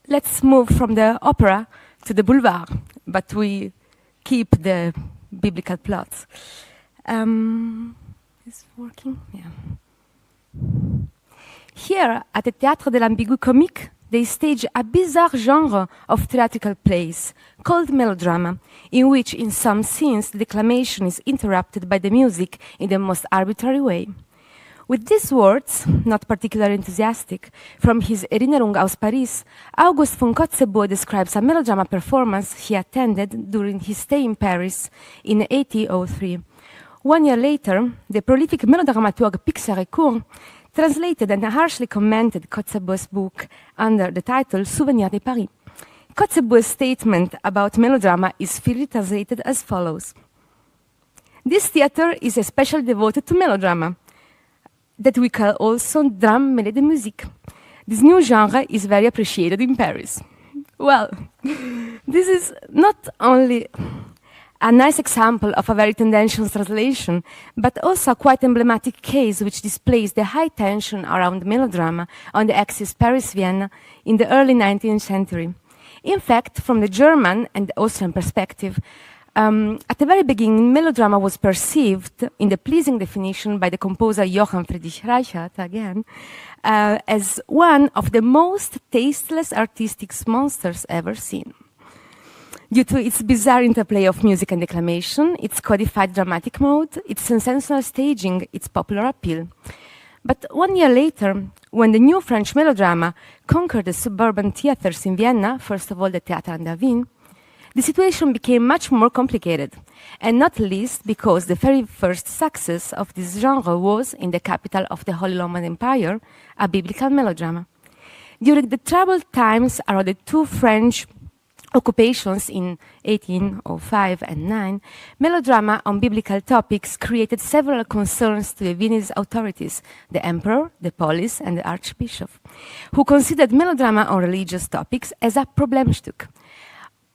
let's move from the opera to the boulevard, but we keep the biblical plots. Is it working? Yeah. Here, at the Théâtre de l'Ambigu Comique, they stage a bizarre genre of theatrical plays called melodrama, in which, in some scenes, the declamation is interrupted by the music in the most arbitrary way. With these words, not particularly enthusiastic, from his Erinnerung aus Paris, August von Kotzebue describes a melodrama performance he attended during his stay in Paris in 1803. 1 year later, the prolific melodramaturg Pixérécourt translated and harshly commented Kotzebue's book under the title Souvenirs de Paris. Kotzebue's statement about melodrama is freely translated as follows. This theater is especially devoted to melodrama, that we call also drame mêlée de musique. This new genre is very appreciated in Paris. Well, this is not only a nice example of a very tendentious translation, but also a quite emblematic case which displays the high tension around melodrama on the axis Paris-Vienna in the early 19th century. In fact, from the German and Austrian perspective, at the very beginning, melodrama was perceived, in the pleasing definition by the composer Johann Friedrich Reichert, again, as one of the most tasteless artistic monsters ever seen. Due to its bizarre interplay of music and declamation, its codified dramatic mode, its sensational staging, its popular appeal. But 1 year later, when the new French melodrama conquered the suburban theaters in Vienna, first of all the Théâtre an der Wien, the situation became much more complicated, and not least because the very first success of this genre was, in the capital of the Holy Roman Empire, a biblical melodrama. During the troubled times around the two French occupations in 1805 and 9, melodrama on biblical topics created several concerns to the Viennese authorities, the emperor, the police, and the archbishop, who considered melodrama on religious topics as a Problemstück.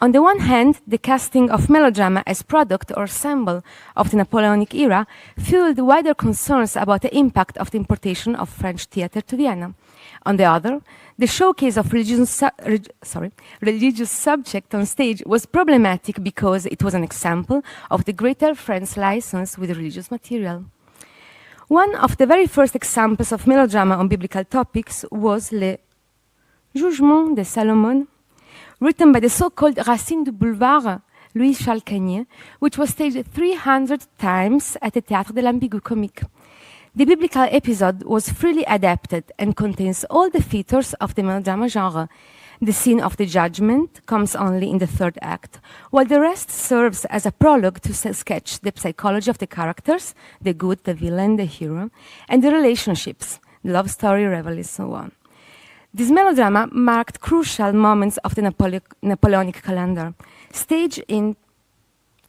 On the one hand, the casting of melodrama as product or symbol of the Napoleonic era fueled wider concerns about the impact of the importation of French theater to Vienna. On the other, the showcase of religious subject on stage was problematic because it was an example of the greater French license with religious material. One of the very first examples of melodrama on biblical topics was Le Jugement de Salomon, written by the so-called Racine du Boulevard, Louis-Charles Cagnier, which was staged 300 times at the Théâtre de l'Ambigu Comique. The biblical episode was freely adapted and contains all the features of the melodrama genre. The scene of the judgment comes only in the third act, while the rest serves as a prologue to sketch the psychology of the characters, the good, the villain, the hero, and the relationships, the love story, reveille, and so on. This melodrama marked crucial moments of the Napoleonic calendar. Staged in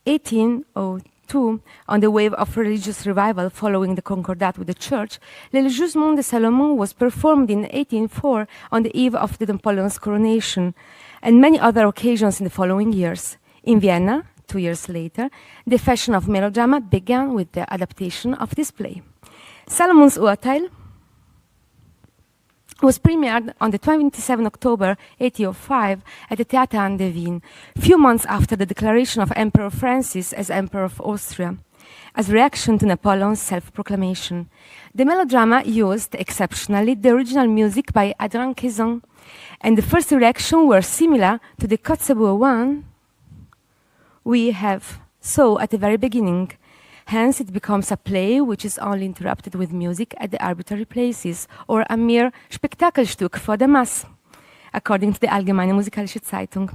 1802, on the wave of religious revival following the Concordat with the Church, Le Jugement de Salomon was performed in 1804 on the eve of the Napoleon's coronation, and many other occasions in the following years. In Vienna, 2 years later, the fashion of melodrama began with the adaptation of this play. Salomon's Urteil was premiered on the 27th October 1805 at the Théâtre an der Wien, few months after the declaration of Emperor Francis as Emperor of Austria, as reaction to Napoleon's self-proclamation. The melodrama used, exceptionally, the original music by Adrien Quezon, and the first reactions were similar to the Kotzebue one we saw at the very beginning. Hence, it becomes a play which is only interrupted with music at the arbitrary places, or a mere Spektakelstück for the mass, according to the Allgemeine Musikalische Zeitung.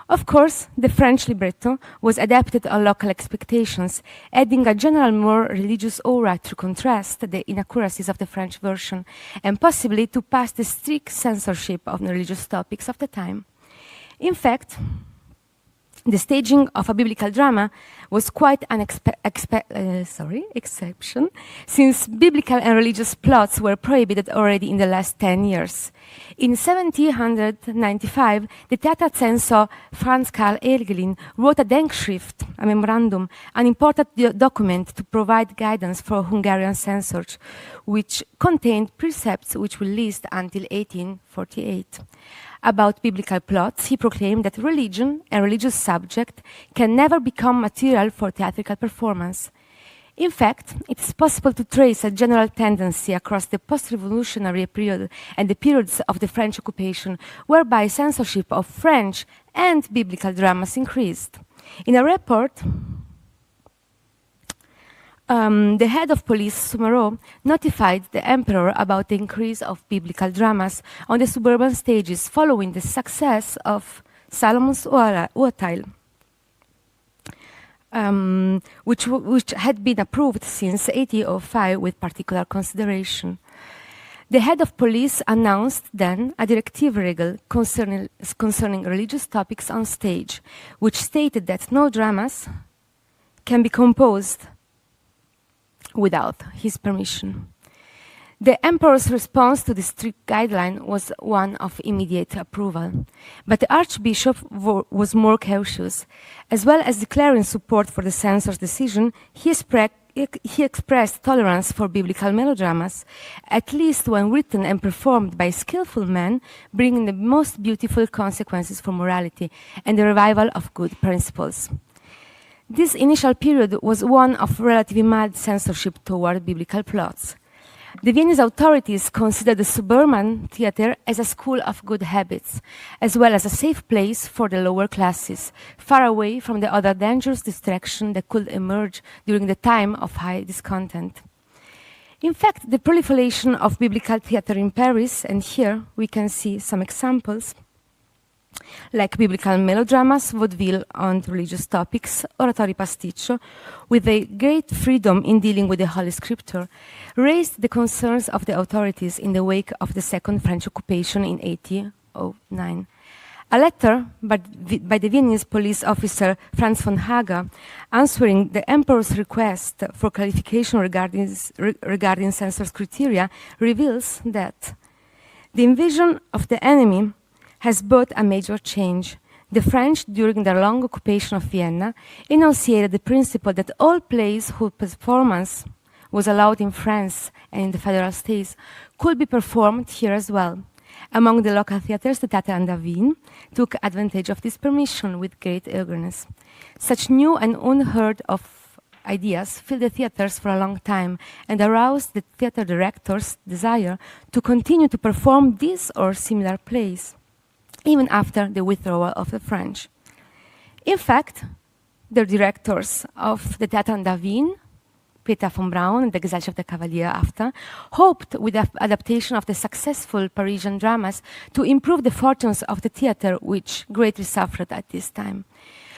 Of course, the French libretto was adapted on local expectations, adding a general more religious aura to contrast the inaccuracies of the French version, and possibly to pass the strict censorship of the religious topics of the time. In fact, the staging of a biblical drama was quite an exception, since biblical and religious plots were prohibited already in the last 10 years. In 1795, the Theaterzensor Franz Karl Egelin wrote a Denkschrift, a memorandum, an important document to provide guidance for Hungarian censors, which contained precepts which will last until 1848. About biblical plots, he proclaimed that religion and religious subject can never become material for theatrical performance. In fact, it is possible to trace a general tendency across the post-revolutionary period and the periods of the French occupation, whereby censorship of French and biblical dramas increased. In a report, the head of police, Sumereau, notified the emperor about the increase of biblical dramas on the suburban stages following the success of Salomon's Urteil, which had been approved since 1805 with particular consideration. The head of police announced then a directive regal concerning religious topics on stage, which stated that no dramas can be composed without his permission. The emperor's response to this strict guideline was one of immediate approval, but the archbishop was more cautious. As well as declaring support for the censor's decision, he expressed tolerance for biblical melodramas, at least when written and performed by skillful men, bringing the most beautiful consequences for morality and the revival of good principles. This initial period was one of relatively mild censorship toward biblical plots. The Viennese authorities considered the suburban theater as a school of good habits, as well as a safe place for the lower classes, far away from the other dangerous distraction that could emerge during the time of high discontent. In fact, the proliferation of biblical theater in Paris, and here we can see some examples, like biblical melodramas, vaudeville on religious topics, oratory pasticcio, with a great freedom in dealing with the Holy Scripture, raised the concerns of the authorities in the wake of the Second French occupation in 1809. A letter by the Viennese police officer Franz von Haga, answering the emperor's request for clarification regarding censor's criteria, reveals that the invasion of the enemy has brought a major change. The French, during their long occupation of Vienna, enunciated the principle that all plays whose performance was allowed in France and in the Federal States could be performed here as well. Among the local theaters, the Théâtre Andavine took advantage of this permission with great eagerness. Such new and unheard of ideas filled the theaters for a long time and aroused the theater directors' desire to continue to perform these or similar plays, even after the withdrawal of the French. In fact, the directors of the Théâtre Andavine, Peter von Braun and the Gesellschaft der Kavalier after, hoped with the adaptation of the successful Parisian dramas to improve the fortunes of the theatre, which greatly suffered at this time.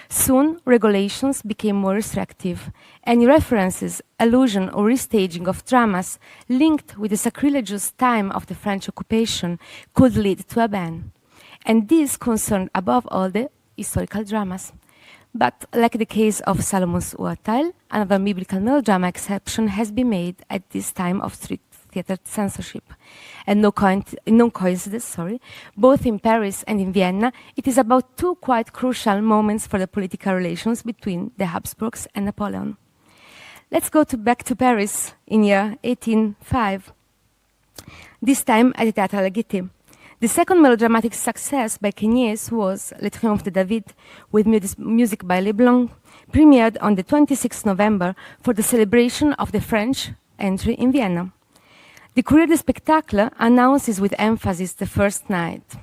Soon, regulations became more restrictive. Any references, allusion, or restaging of dramas linked with the sacrilegious time of the French occupation could lead to a ban. And this concerned above all the historical dramas. But like the case of Salomon's Urteil, another biblical melodrama exception has been made at this time of strict theater censorship. And no coincidence, both in Paris and in Vienna, it is about two quite crucial moments for the political relations between the Habsburgs and Napoleon. Let's go back to Paris in year 1805, this time at the Théâtre La Gaîté. The second melodramatic success by Queniers was Le Triomphe de David, with music by Leblanc, premiered on the 26th November for the celebration of the French entry in Vienna. The Courrier des Spectacles announces with emphasis the first night.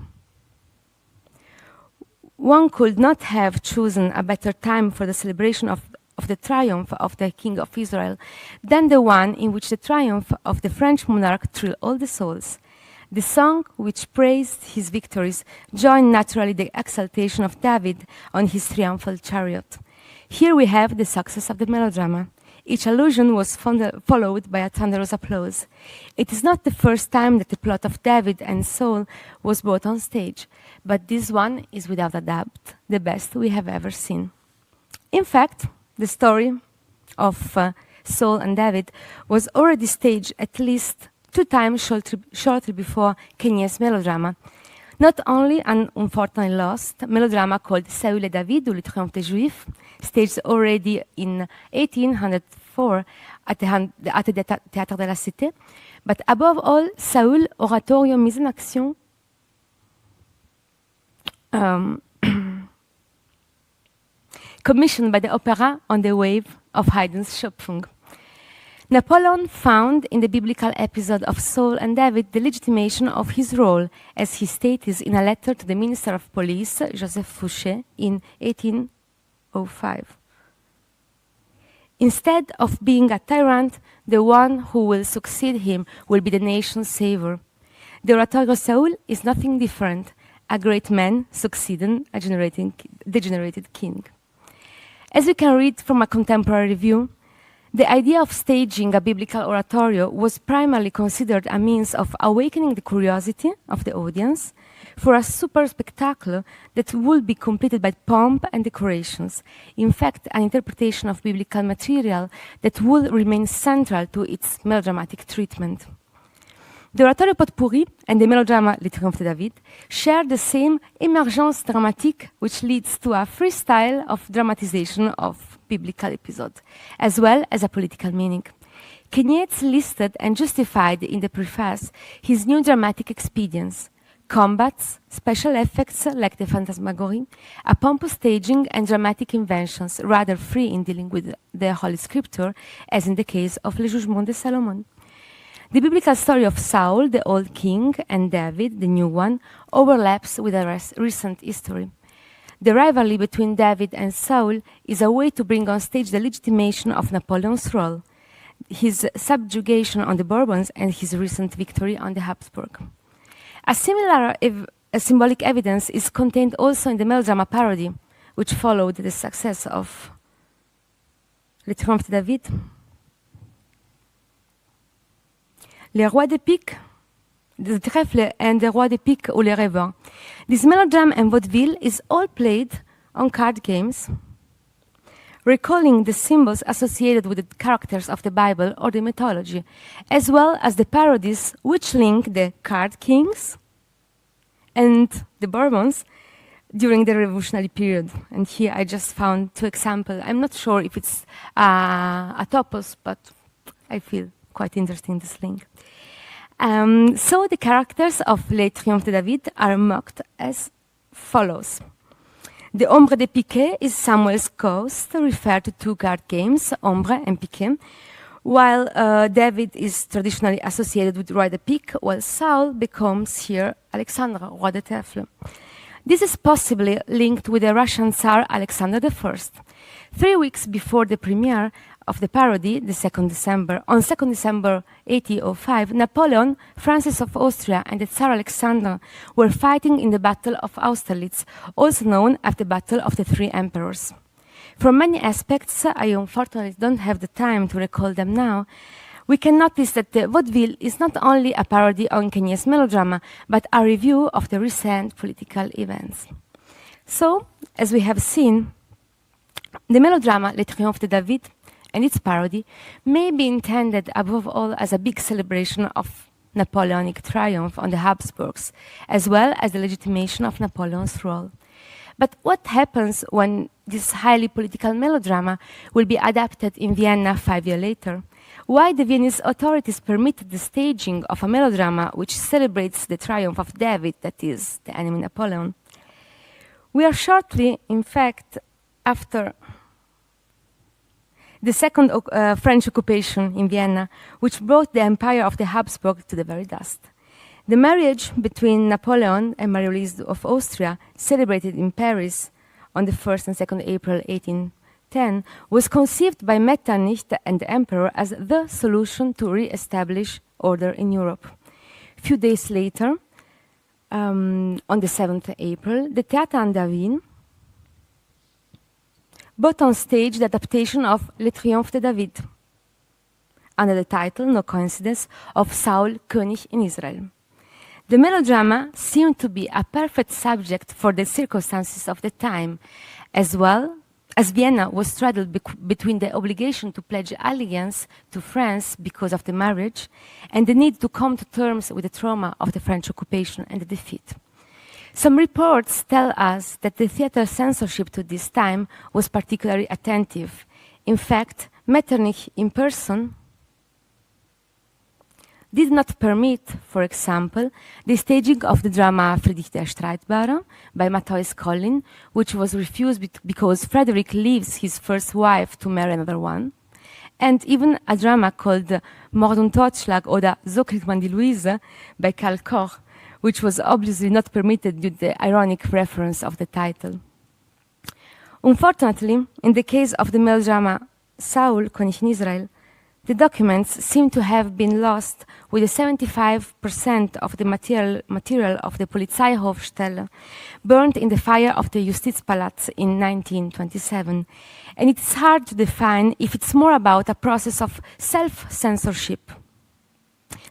One could not have chosen a better time for the celebration of the triumph of the King of Israel than the one in which the triumph of the French monarch thrilled all the souls. The song which praised his victories joined naturally the exaltation of David on his triumphal chariot. Here we have the success of the melodrama. Each allusion was followed by a thunderous applause. It is not the first time that the plot of David and Saul was brought on stage, but this one is without a doubt the best we have ever seen. In fact, the story of Saul and David was already staged at least 2 times shortly before Queniers' melodrama. Not only an unfortunately lost melodrama called Saül et David, ou Le Triomphe des Juifs, staged already in 1804 at the Théâtre de la Cité, but above all, Saül, oratorio mise en action, um, commissioned by the opera on the wave of Haydn's Schöpfung. Napoleon found in the biblical episode of Saul and David the legitimation of his role, as he stated in a letter to the Minister of Police, Joseph Fouché, in 1805. Instead of being a tyrant, the one who will succeed him will be the nation's savior. The oratorio Saul is nothing different, a great man succeeding a degenerated king. As we can read from a contemporary review, the idea of staging a biblical oratorio was primarily considered a means of awakening the curiosity of the audience for a super spectacle that would be completed by pomp and decorations. In fact, an interpretation of biblical material that would remain central to its melodramatic treatment. The oratorio potpourri and the melodrama Le Triomphe de David share the same émergence dramatique, which leads to a free style of dramatization of biblical episodes, as well as a political meaning. Kenyetz listed and justified in the preface his new dramatic expedients: combats, special effects like the phantasmagorie, a pompous staging, and dramatic inventions, rather free in dealing with the Holy Scripture, as in the case of Le Jugement de Salomon. The biblical story of Saul, the old king, and David, the new one, overlaps with a recent history. The rivalry between David and Saul is a way to bring on stage the legitimation of Napoleon's role, his subjugation on the Bourbons, and his recent victory on the Habsburg. A similar symbolic evidence is contained also in the melodrama parody, which followed the success of Le Triomphe de David. Les Rois des Piques, the Trèfle and the Roi des Piques ou les Rêveurs. This melodrama and vaudeville is all played on card games, recalling the symbols associated with the characters of the Bible or the mythology, as well as the parodies which link the card kings and the Bourbons during the revolutionary period. And here I just found two examples. I'm not sure if it's a topos, but I feel quite interesting, this link. So the characters of Le Triomphe de David are mocked as follows. The Ombre de Piquet is Samuel's ghost, referred to two card games, Ombre and Piquet, while David is traditionally associated with Roi de Pique, while Saul becomes here Alexandre, Roi de Trèfle. This is possibly linked with the Russian Tsar Alexander I. 3 weeks before the premiere of the parody, on 2nd December 1805, Napoleon, Francis of Austria, and the Tsar Alexander were fighting in the Battle of Austerlitz, also known as the Battle of the Three Emperors. From many aspects, I unfortunately don't have the time to recall them now, we can notice that the vaudeville is not only a parody on Kenyet's melodrama, but a review of the recent political events. So, as we have seen, the melodrama Le Triomphe de David and its parody may be intended above all as a big celebration of Napoleonic triumph on the Habsburgs, as well as the legitimation of Napoleon's role. But what happens when this highly political melodrama will be adapted in Vienna 5 years later? Why the Viennese authorities permitted the staging of a melodrama which celebrates the triumph of David, that is, the enemy Napoleon? We are shortly, in fact, after the second French occupation in Vienna, which brought the empire of the Habsburg to the very dust. The marriage between Napoleon and Marie-Louise of Austria, celebrated in Paris on the 1st and 2nd April 1810, was conceived by Metternich and the emperor as the solution to re-establish order in Europe. A few days later, on the 7th April, the Théâtre Andavine brought on stage the adaptation of Le Triomphe de David, under the title, no coincidence, of Saul, König in Israel. The melodrama seemed to be a perfect subject for the circumstances of the time, as well as Vienna was straddled between the obligation to pledge allegiance to France because of the marriage and the need to come to terms with the trauma of the French occupation and the defeat. Some reports tell us that the theater censorship to this time was particularly attentive. In fact, Metternich in person did not permit, for example, the staging of the drama Friedrich der Streitbare by Matthäus Collin, which was refused because Frederick leaves his first wife to marry another one, and even a drama called Mord und Totschlag oder So kriegt man die Luise by Karl Koch, which was obviously not permitted due to the ironic reference of the title. Unfortunately, in the case of the melodrama Saul, König in Israel, the documents seem to have been lost with the 75% of the material of the Polizeihofstelle burned in the fire of the Justizpalast in 1927. And it's hard to define if it's more about a process of self-censorship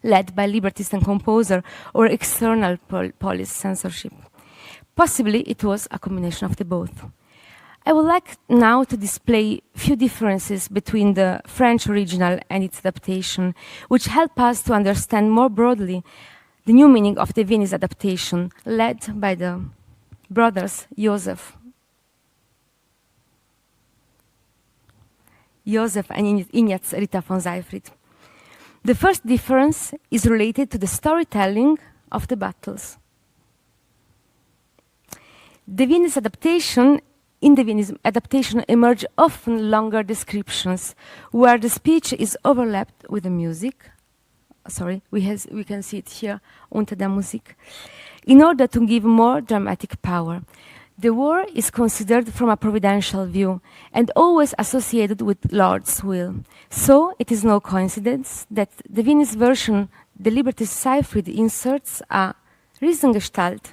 led by librettist and composer or external police censorship. Possibly it was a combination of the both. I would like now to display few differences between the French original and its adaptation, which help us to understand more broadly the new meaning of the Viennese adaptation, led by the brothers Joseph and Ignaz Ritter von Seyfried. The first difference is related to the storytelling of the battles. In the Viennese adaptation emerge often longer descriptions where the speech is overlapped with the music. Sorry, we can see it here, unter der Musik, in order to give more dramatic power. The war is considered from a providential view and always associated with Lord's will. So it is no coincidence that the Viennese version, the librettist Seyfried inserts a Riesengestalt,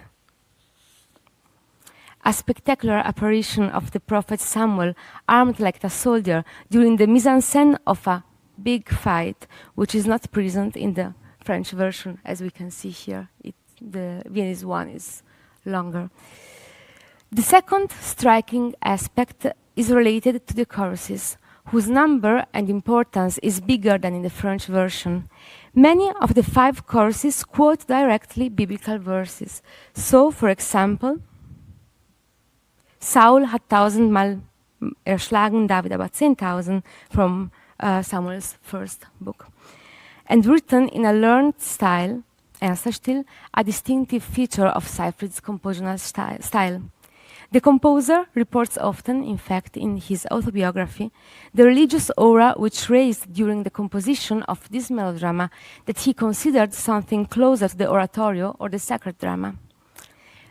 a spectacular apparition of the prophet Samuel armed like a soldier during the mise-en-scène of a big fight, which is not present in the French version, as we can see here. The Viennese one is longer. The second striking aspect is related to the choruses, whose number and importance is bigger than in the French version. Many of the 5 choruses quote directly biblical verses. So, for example, Saul hat 1000-mal erschlagen, David aber 10,000 from Samuel's first book. And written in a learned style, erster Stil, a distinctive feature of Seyfried's compositional style. The composer reports often, in fact, in his autobiography, the religious aura which raised during the composition of this melodrama that he considered something closer to the oratorio or the sacred drama.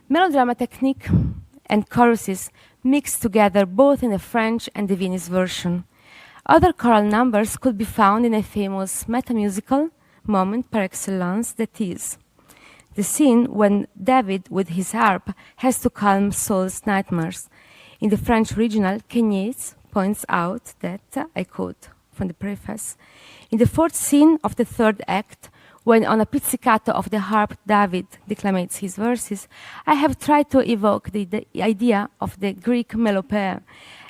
Melodrama technique and choruses mixed together both in the French and the Viennese version. Other choral numbers could be found in a famous metamusical moment par excellence, that is, the scene when David, with his harp, has to calm Saul's nightmares. In the French original, Kenyes points out that, I quote from the preface, in the 4th scene of the 3rd act, when on a pizzicato of the harp David declamates his verses, I have tried to evoke the idea of the Greek melopea,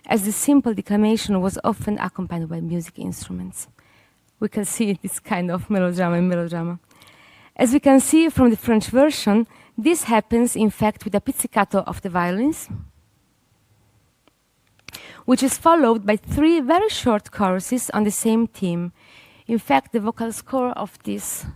as the simple declamation was often accompanied by music instruments. We can see this kind of melodrama in melodrama. As we can see from the French version, this happens in fact with a pizzicato of the violins, which is followed by 3 very short choruses on the same theme. In fact, the vocal score of this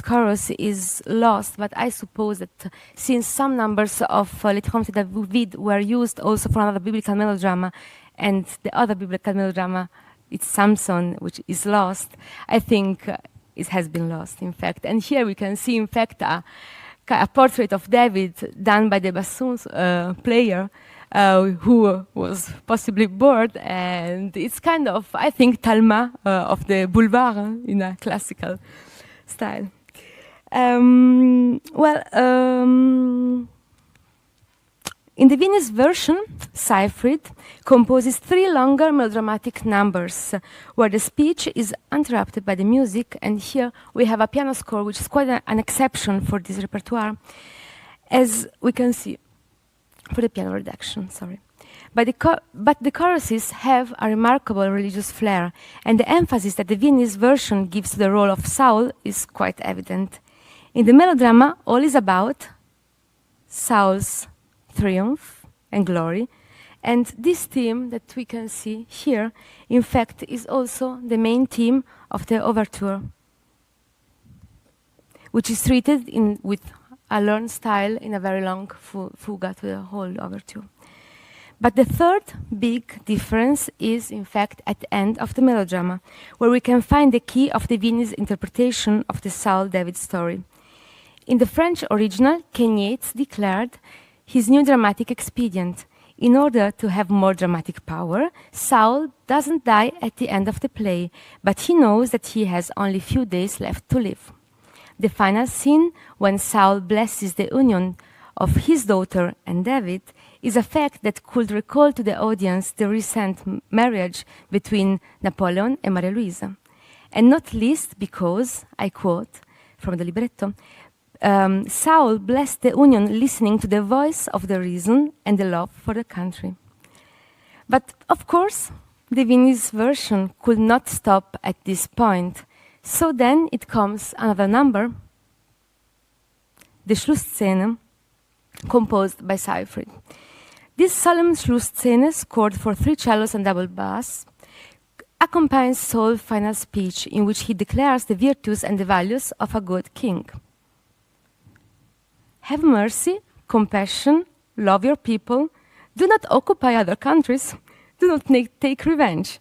chorus is lost, but I suppose that since some numbers of Les Triomphes de David were used also for another biblical melodrama, and the other biblical melodrama, it's Samson, which is lost, I think it has been lost, in fact. And here we can see, in fact, a portrait of David done by the bassoon player, who was possibly bored, and it's kind of, I think, Talma of the boulevard in a classical style. In the Viennese version, Seyfried composes 3 longer melodramatic numbers, where the speech is interrupted by the music, and here we have a piano score, which is quite an exception for this repertoire, as we can see, for the piano reduction, sorry. But the choruses have a remarkable religious flair, and the emphasis that the Viennese version gives to the role of Saul is quite evident. In the melodrama, all is about Saul's triumph and glory, And this theme that we can see here, in fact, is also the main theme of the overture, which is treated with a learned style in a very long fuga to the whole overture. But the third big difference is, in fact, at the end of the melodrama, where we can find the key of the Viennese interpretation of the Saul David story. In the French original, Ken Yeats declared his new dramatic expedient. In order to have more dramatic power, Saul doesn't die at the end of the play, but he knows that he has only few days left to live. The final scene, when Saul blesses the union of his daughter and David, is a fact that could recall to the audience the recent marriage between Napoleon and Maria Luisa. And not least because, I quote from the libretto, Saul blessed the union listening to the voice of the reason and the love for the country. But of course, the Viennese version could not stop at this point. So then it comes another number, the Schlussszene, composed by Seyfried. This solemn Schlussszene, scored for 3 cellos and double bass, accompanies Saul's final speech, in which he declares the virtues and the values of a good king. Have mercy, compassion, love your people, do not occupy other countries, do not take revenge.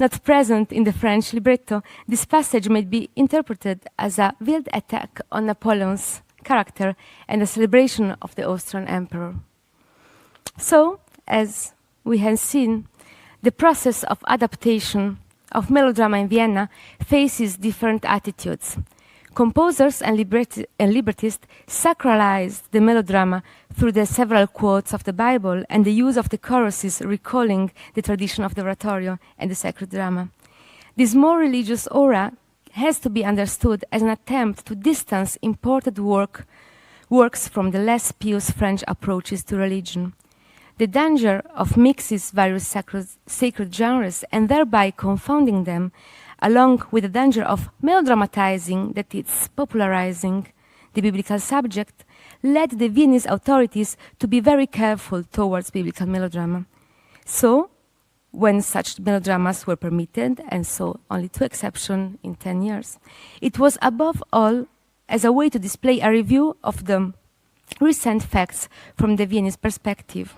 Not present in the French libretto, this passage may be interpreted as a veiled attack on Napoleon's character and a celebration of the Austrian emperor. So, as we have seen, the process of adaptation of melodrama in Vienna faces different attitudes. Composers and librettists sacralized the melodrama through the several quotes of the Bible and the use of the choruses recalling the tradition of the oratorio and the sacred drama. This more religious aura has to be understood as an attempt to distance imported works from the less pious French approaches to religion. The danger of mixing various sacred genres and thereby confounding them, along with the danger of melodramatizing, that is, popularizing the biblical subject, led the Viennese authorities to be very careful towards biblical melodrama. So, when such melodramas were permitted, and so only 2 exceptions in 10 years, it was above all as a way to display a review of the recent facts from the Viennese perspective.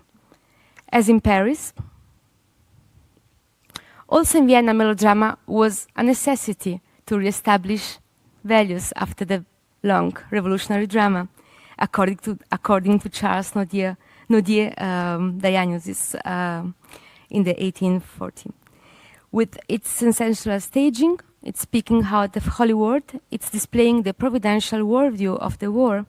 As in Paris, also in Vienna, melodrama was a necessity to re-establish values after the long revolutionary drama, according to Charles Nodier diagnosis in the 1840. With its sensational staging, its speaking out of Hollywood, it's displaying the providential worldview of the war.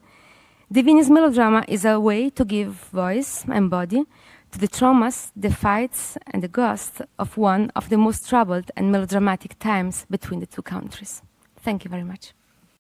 The Viennese melodrama is a way to give voice and body to the traumas, the fights, and the ghosts of one of the most troubled and melodramatic times between the 2 countries. Thank you very much.